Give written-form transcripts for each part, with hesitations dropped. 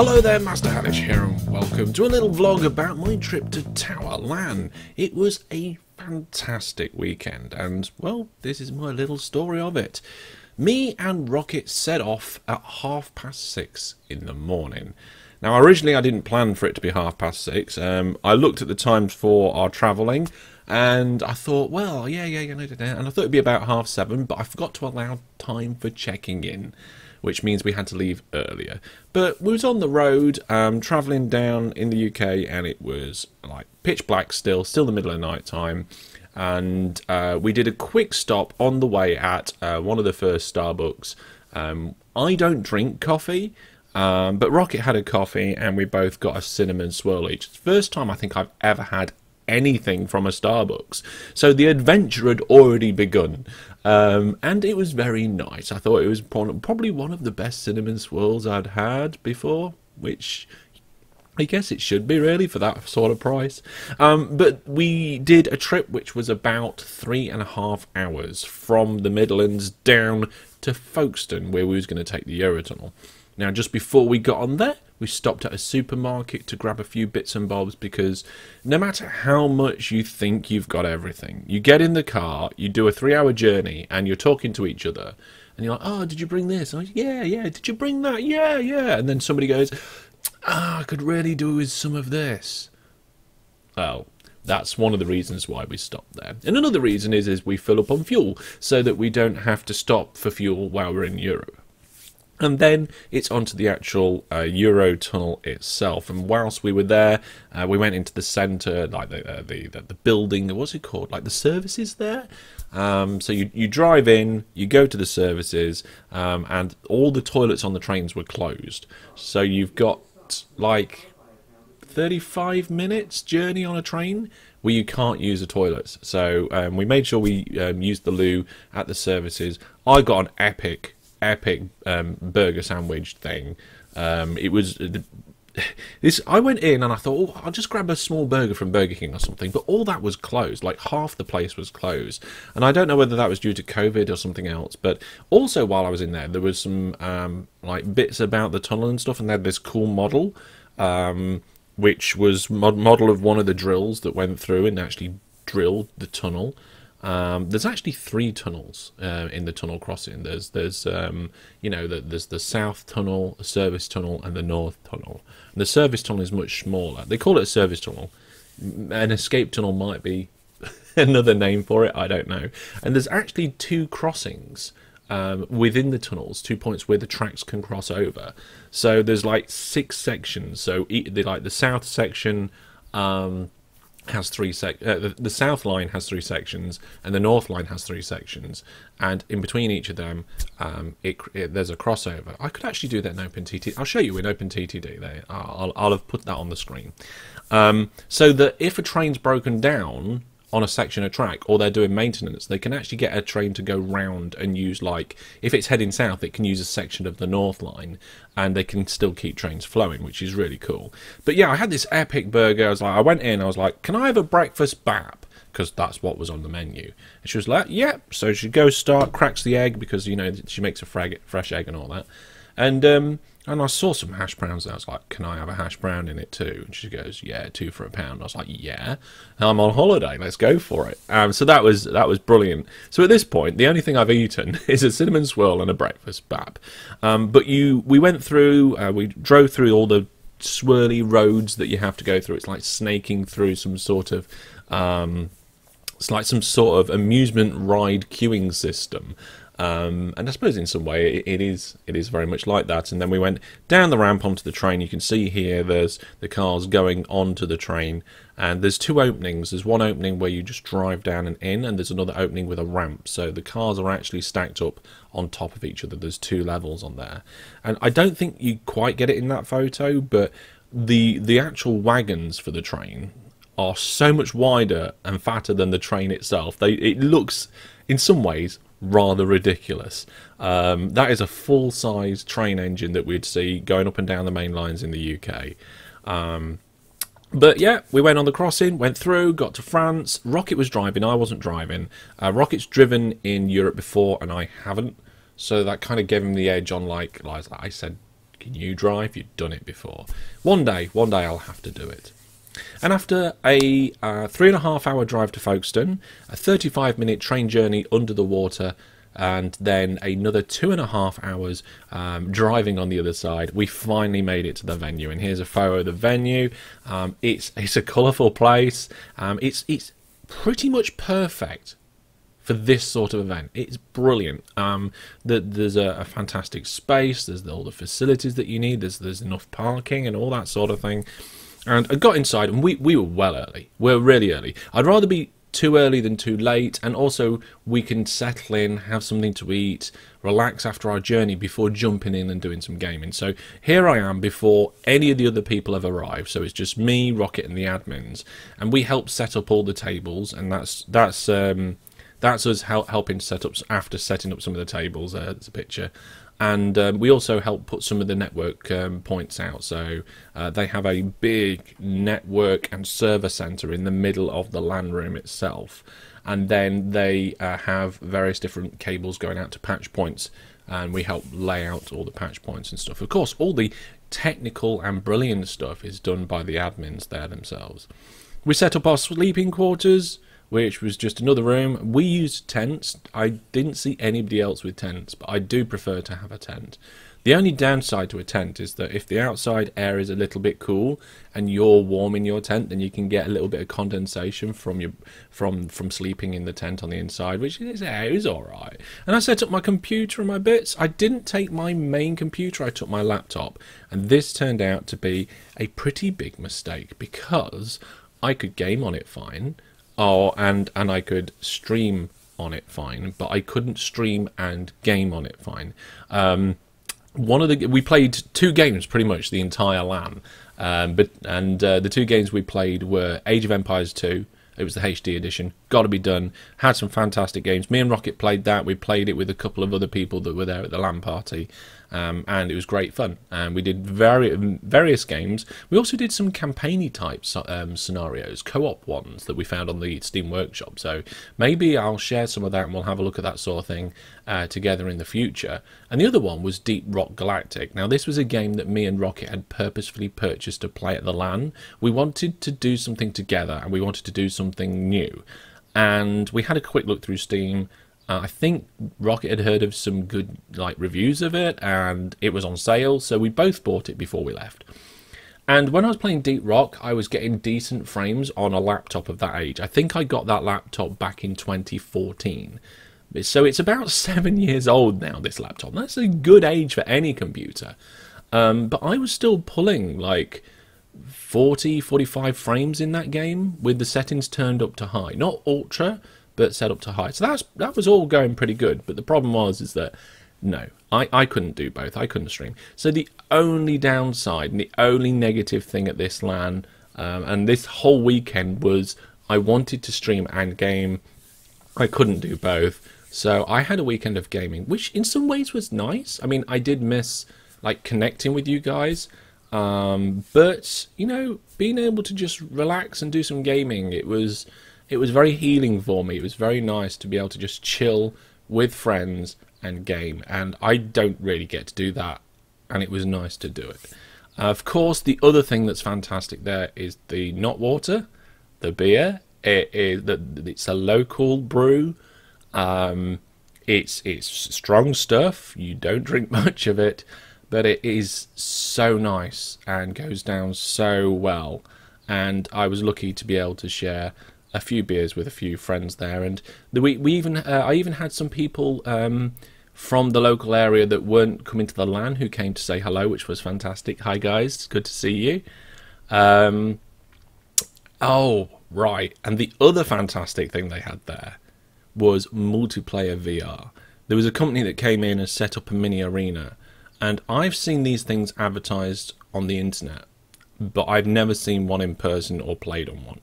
Hello there, Master Hellish here, and welcome to a little vlog about my trip to TowerLAN. It was a fantastic weekend, and, well, this is my little story of it. Me and Rocket set off at 6:30 in the morning. Now, originally I didn't plan for it to be 6:30. I looked at the times for our travelling, and I thought, well, yeah, and I thought it'd be about 7:30, but I forgot to allow time for checking in, which means we had to leave earlier. But we was on the road, travelling down in the UK, and it was like pitch black still the middle of night time. And we did a quick stop on the way at one of the first Starbucks. I don't drink coffee, but Rocket had a coffee, and we both got a cinnamon swirl each. It's the first time I think I've ever had anything from a Starbucks, so the adventure had already begun, and it was very nice. I thought it was probably one of the best cinnamon swirls I'd had before, which I guess it should be really for that sort of price. But we did a trip which was about 3.5 hours from the Midlands down to Folkestone, where we was going to take the Eurotunnel. Now, just before we got on there, we stopped at a supermarket to grab a few bits and bobs, because no matter how much you think you've got everything, you get in the car, you do a 3-hour journey, and you're talking to each other, and you're like, oh, did you bring this? And yeah, did you bring that? Yeah. And then somebody goes, I could really do with some of this. Well, that's one of the reasons why we stopped there. And another reason is we fill up on fuel, so that we don't have to stop for fuel while we're in Europe. And then it's onto the actual Eurotunnel itself. And whilst we were there, we went into the centre, like the building. What's it called? Like the services there. So you drive in, you go to the services, and all the toilets on the trains were closed. So you've got like 35 minutes journey on a train where you can't use the toilets. So we made sure we used the loo at the services. I got an epic burger sandwich thing. It was this. I went in and I thought, oh, I'll just grab a small burger from Burger King or something, but all that was closed. Like half the place was closed, and I don't know whether that was due to COVID or something else. But also, while I was in there was some like bits about the tunnel and stuff, and they had this cool model, which was model of one of the drills that went through and actually drilled the tunnel. There's actually 3 tunnels in the tunnel crossing. There's you know, there's the south tunnel, the service tunnel, and the north tunnel. And the service tunnel is much smaller. They call it a service tunnel. An escape tunnel might be another name for it. I don't know. And there's actually 2 crossings within the tunnels, 2 points where the tracks can cross over. So there's like 6 sections. So the south section has 3 the south line has 3 sections, and the north line has 3 sections, and in between each of them there's a crossover. I could actually do that in OpenTTD. I'll show you in OpenTTD there. I'll have put that on the screen, so that if a train's broken down on a section of track, or they're doing maintenance, they can actually get a train to go round and use, like, if it's heading south, it can use a section of the north line, and they can still keep trains flowing, which is really cool. But yeah, I had this epic burger. I went in, I was like, can I have a breakfast bap? Because that's what was on the menu. And she was like, yep. Yeah. So she goes, cracks the egg, because, you know, she makes a fresh egg and all that. And I saw some hash browns, and I was like, can I have a hash brown in it too? And she goes, yeah, 2 for £1. I was like, yeah, I'm on holiday, let's go for it. So that was brilliant. So at this point, the only thing I've eaten is a cinnamon swirl and a breakfast bap. But we went through, we drove through all the swirly roads that you have to go through. It's like snaking through some sort of it's like some sort of amusement ride queuing system. And I suppose in some way it is very much like that. And then we went down the ramp onto the train. You can see here there's the cars going onto the train, and there's 2 openings. There's one opening where you just drive down and in, and there's another opening with a ramp. So the cars are actually stacked up on top of each other. There's 2 levels on there, and I don't think you quite get it in that photo, but the actual wagons for the train are so much wider and fatter than the train itself. It looks in some ways rather ridiculous. That is a full-size train engine that we'd see going up and down the main lines in the UK. But yeah, we went on the crossing, went through, got to France. Rocket was driving, I wasn't driving. Rocket's driven in Europe before, and I haven't. So that kind of gave him the edge on, like I said, Can you drive? You've done it before. One day I'll have to do it. And after a 3.5 hour drive to Folkestone, a 35-minute train journey under the water, and then another 2.5 hours driving on the other side, we finally made it to the venue. And here's a photo of the venue. It's a colourful place. It's pretty much perfect for this sort of event. It's brilliant. There's a fantastic space. There's all the facilities that you need. There's enough parking and all that sort of thing. And I got inside, and we were well early. We're really early. I'd rather be too early than too late, and also we can settle in, have something to eat, relax after our journey before jumping in and doing some gaming. So here I am before any of the other people have arrived. So it's just me, Rocket, and the admins, and we help set up all the tables, and that's us helping set up after setting up some of the tables. There's a picture. And we also help put some of the network points out. So they have a big network and server center in the middle of the LAN room itself. And then they have various different cables going out to patch points. And we help lay out all the patch points and stuff. Of course, all the technical and brilliant stuff is done by the admins there themselves. We set up our sleeping quarters, which was just another room. We used tents. I didn't see anybody else with tents, but I do prefer to have a tent. The only downside to a tent is that if the outside air is a little bit cool and you're warm in your tent, then you can get a little bit of condensation from sleeping in the tent on the inside, which is all right. And I set up my computer and my bits. I didn't take my main computer. I took my laptop, and this turned out to be a pretty big mistake because I could game on it fine. And I could stream on it fine, but I couldn't stream and game on it fine. We played 2 games pretty much the entire LAN, the 2 games we played were Age of Empires 2. It was the HD edition. Got to be done. Had some fantastic games. Me and Rocket played that. We played it with a couple of other people that were there at the LAN party. And it was great fun. And we did various games. We also did some campaign-y type scenarios, co-op ones that we found on the Steam Workshop. So maybe I'll share some of that and we'll have a look at that sort of thing together in the future. And the other one was Deep Rock Galactic. Now this was a game that me and Rocket had purposefully purchased to play at the LAN. We wanted to do something together and we wanted to do something new. And we had a quick look through Steam. I think Rocket had heard of some good reviews of it, and it was on sale, so we both bought it before we left. And when I was playing Deep Rock, I was getting decent frames on a laptop of that age. I think I got that laptop back in 2014. So it's about 7 years old now, this laptop. That's a good age for any computer. But I was still pulling 40, 45 frames in that game with the settings turned up to high. Not ultra, but set up to high. So that was all going pretty good. But the problem is that no, I couldn't do both. I couldn't stream. So the only downside and the only negative thing at this LAN and this whole weekend was I wanted to stream and game. I couldn't do both. So I had a weekend of gaming, which in some ways was nice. I mean, I did miss connecting with you guys. But you know, being able to just relax and do some gaming, it was very healing for me. It was very nice to be able to just chill with friends and game, and I don't really get to do that, and it was nice to do it. Of course, the other thing that's fantastic there is the not water, the beer. It's a local brew. It's strong stuff. You don't drink much of it, but it is so nice and goes down so well. And I was lucky to be able to share a few beers with a few friends there, and I even had some people from the local area that weren't coming to the LAN who came to say hello, which was fantastic. Hi guys, it's good to see you. Oh right, and the other fantastic thing they had there was multiplayer VR. There was a company that came in and set up a mini arena, and I've seen these things advertised on the internet, but I've never seen one in person or played on one.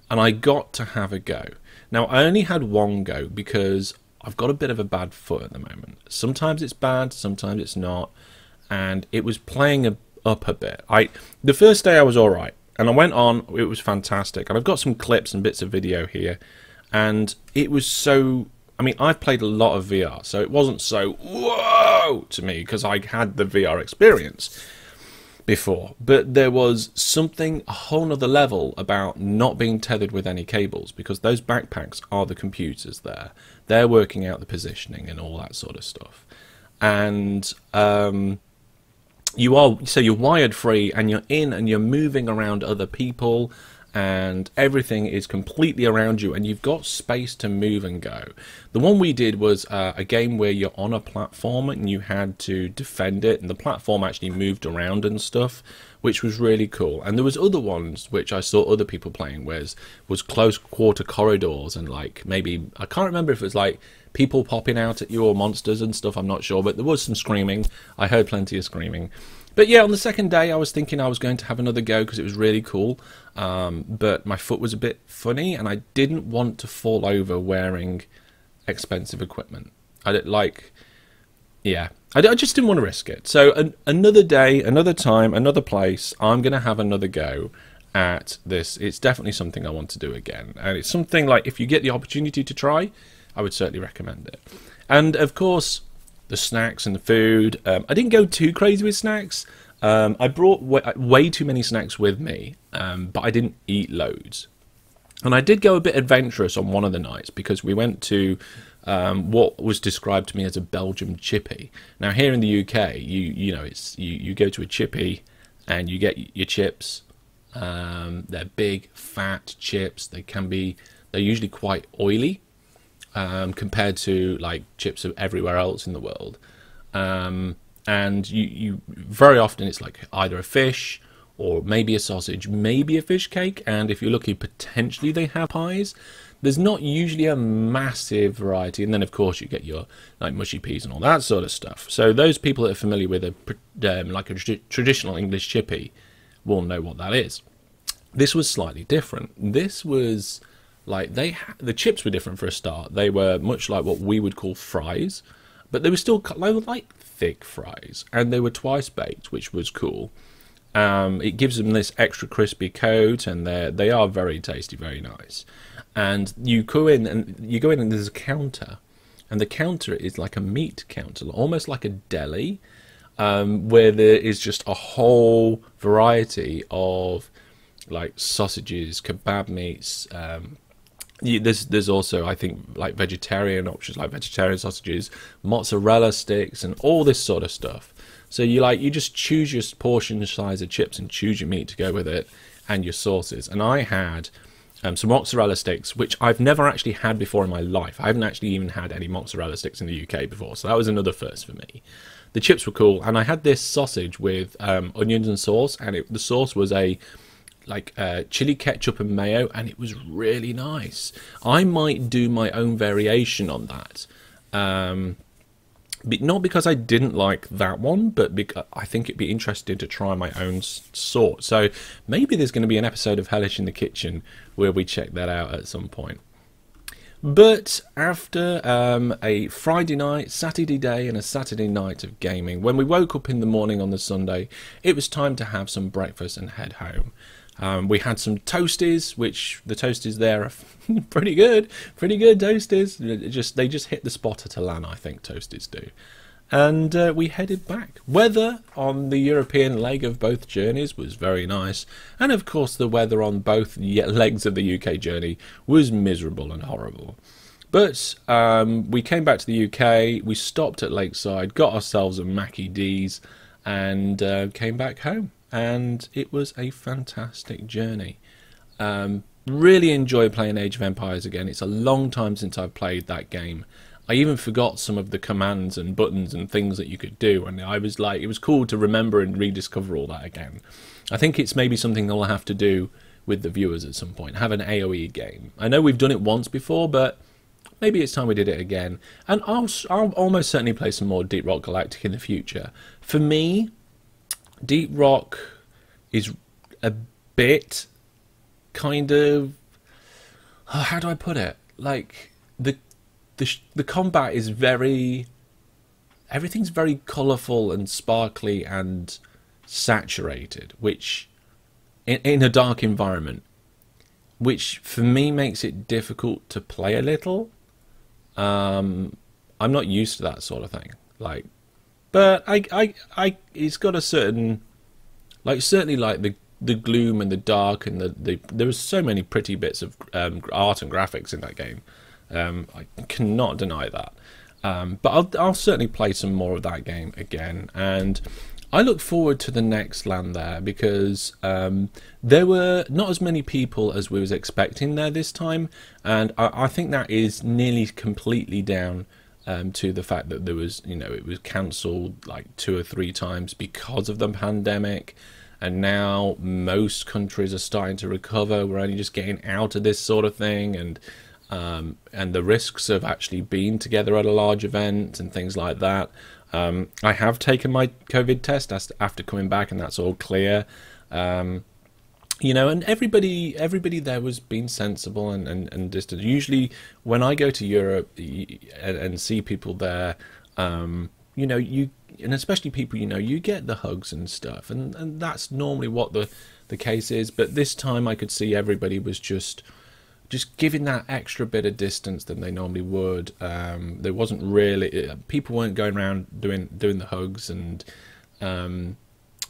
And I got to have a go. Now, I only had one go because I've got a bit of a bad foot at the moment. Sometimes it's bad, sometimes it's not. And it was playing up a bit. The first day I was all right. And I went on, it was fantastic. And I've got some clips and bits of video here. And it was so I mean, I've played a lot of VR, so it wasn't so whoa to me because I had the VR experience before. But there was something a whole nother level about not being tethered with any cables, because those backpacks are the computers there. They're working out the positioning and all that sort of stuff. And you're wired free, and you're in and you're moving around other people, and everything is completely around you, and you've got space to move and go. The one we did was a game where you're on a platform and you had to defend it, and the platform actually moved around and stuff, which was really cool. And there was other ones which I saw other people playing, was close quarter corridors, and like maybe, I can't remember if it was like people popping out at you or monsters and stuff, I'm not sure, but there was some screaming. I heard plenty of screaming. But yeah, on the second day I was thinking I was going to have another go because it was really cool, but my foot was a bit funny and I didn't want to fall over wearing expensive equipment. I just didn't want to risk it. So another day, another time, another place, I'm going to have another go at this. It's definitely something I want to do again, and it's something like, if you get the opportunity to try, I would certainly recommend it. And of course, the snacks and the food. I didn't go too crazy with snacks. I brought way too many snacks with me, but I didn't eat loads. And I did go a bit adventurous on one of the nights, because we went to what was described to me as a Belgium chippy. Now here in the UK, you go to a chippy and you get your chips. They're big, fat chips. They're usually quite oily. Compared to like chips of everywhere else in the world, and you very often it's like either a fish or maybe a sausage, maybe a fish cake, and if you're lucky, potentially they have pies. There's not usually a massive variety, and then of course you get your like mushy peas and all that sort of stuff. So those people that are familiar with like a traditional English chippy will know what that is. This was slightly different. This was like, the chips were different for a start. They were much like what we would call fries, but they were like thick fries, and they were twice baked, which was cool. It gives them this extra crispy coat, and they are very tasty, very nice. And you go in and there's a counter, and the counter is like a meat counter, almost like a deli, where there is just a whole variety of like sausages, kebab meats. There's also, I think, like vegetarian options, like vegetarian sausages, mozzarella sticks, and all this sort of stuff. So you just choose your portion size of chips and choose your meat to go with it, and your sauces. And I had some mozzarella sticks, which I've never actually had before in my life. I haven't actually even had any mozzarella sticks in the UK before, so that was another first for me. The chips were cool, and I had this sausage with onions and sauce, and the sauce was chili ketchup and mayo, and it was really nice. I might do my own variation on that, not because I didn't like that one, but because I think it'd be interesting to try my own sort. So maybe there's going to be an episode of Hellish in the Kitchen where we check that out at some point. But after a Friday night, Saturday day, and a Saturday night of gaming, when we woke up in the morning on the Sunday, it was time to have some breakfast and head home. We had some toasties, which the toasties there are pretty good toasties. They just hit the spot at a LAN, I think toasties do. And we headed back. Weather on the European leg of both journeys was very nice, and of course the weather on both legs of the UK journey was miserable and horrible. But we came back to the UK, we stopped at Lakeside, got ourselves a Mackie D's, and came back home. And it was a fantastic journey. Really enjoy playing Age of Empires again. It's a long time since I've played that game. I even forgot some of the commands and buttons and things that you could do, and I was like, it was cool to remember and rediscover all that again. I think it's maybe something I'll have to do with the viewers at some point, have an AoE game. I know we've done it once before, but maybe it's time we did it again. And I'll almost certainly play some more Deep Rock Galactic in the future. For me, Deep Rock is a bit kind of, how do I put it? Like the combat is everything's very colourful and sparkly and saturated, which in a dark environment, which for me makes it difficult to play a little. I'm not used to that sort of thing. Like, but it's got a certain, like, certainly like the gloom and the dark and there was so many pretty bits of art and graphics in that game. I cannot deny that. But I'll certainly play some more of that game again, and I look forward to the next LAN there, because there were not as many people as we was expecting there this time, and I think that is nearly completely down to the fact that there was, you know, it was cancelled like 2 or 3 times because of the pandemic, and now most countries are starting to recover. We're only just getting out of this sort of thing, and the risks of actually being together at a large event and things like that. I have taken my COVID test after coming back, and that's all clear. You know, and everybody there was being sensible and distant. Usually when I go to Europe and see people there, you know, and especially people, you know, you get the hugs and stuff, and that's normally what the case is. But this time I could see everybody was just giving that extra bit of distance than they normally would. There wasn't really, people weren't going around doing the hugs, and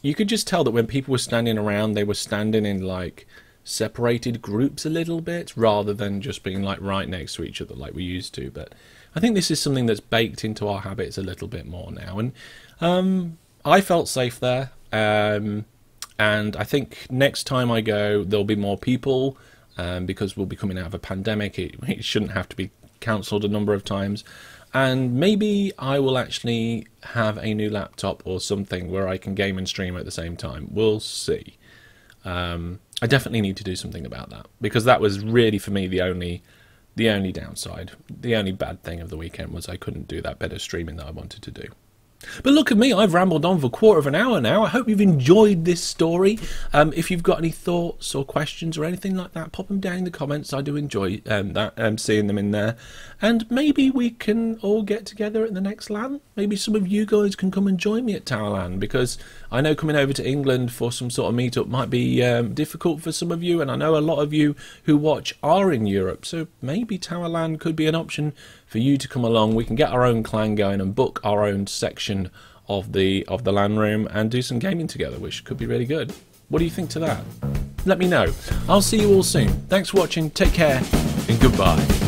you could just tell that when people were standing around, they were standing in like separated groups a little bit, rather than just being like right next to each other like we used to. But I think this is something that's baked into our habits a little bit more now, and I felt safe there, and I think next time I go there'll be more people, because we'll be coming out of a pandemic. It shouldn't have to be cancelled a number of times, and maybe I will actually have a new laptop or something where I can game and stream at the same time. We'll see. I definitely need to do something about that, because that was really, for me, the only downside. The only bad thing of the weekend was I couldn't do that bit of streaming that I wanted to do. But look at me, I've rambled on for a quarter of an hour now. I hope you've enjoyed this story. If you've got any thoughts or questions or anything like that, pop them down in the comments. I do enjoy seeing them in there. And maybe we can all get together at the next LAN. Maybe some of you guys can come and join me at TowerLAN, because I know coming over to England for some sort of meetup might be difficult for some of you, and I know a lot of you who watch are in Europe, so maybe TowerLAN could be an option for you to come along. We can get our own clan going and book our own section of the LAN room and do some gaming together, which could be really good. What do you think to that? Let me know. I'll see you all soon. Thanks for watching, take care, and goodbye.